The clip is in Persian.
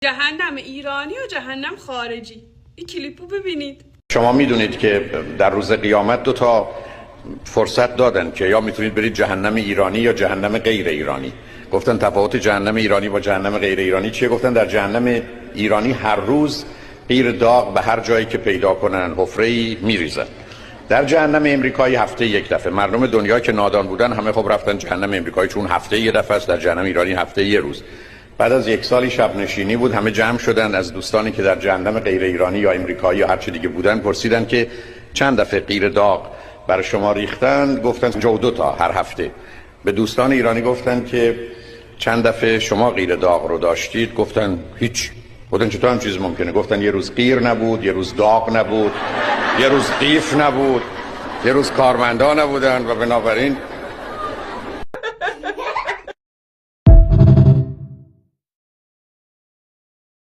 جهنم ایرانی و جهنم خارجی. این کلیپو ببینید. شما میدونید که در روز قیامت دو تا فرصت دادن که یا میتونید برید جهنم ایرانی یا جهنم غیر ایرانی. گفتن تفاوت جهنم ایرانی با جهنم غیر ایرانی چیه؟ گفتن در جهنم ایرانی هر روز قیر داغ به هر جایی که پیدا کنن حفره‌ای میریزن. در جهنم امریکایی هفته یک دفعه. مردم دنیا که نادان بودن همه خب رفتن جهنم امریکایی چون هفته یک دفعه است. در جهنم ایرانی هفته یک روز. بعد از یک سالی شب نشینی بود، همه جمع شدن از دوستانی که در جهنم غیر ایرانی یا امریکایی یا هر چی دیگه بودن پرسیدن که چند دفعه قیر داغ برای شما ریختن؟ گفتن 52 تا هر هفته. به دوستان ایرانی گفتن که چند دفعه شما قیر داغ رو داشتید؟ گفتن هیچ. گفتن چطور هم چیز ممکنه؟ گفتن یه روز قیر نبود، یه روز داغ نبود، یه روز قیف نبود، یه روز کارمندا نبودن و بنابراین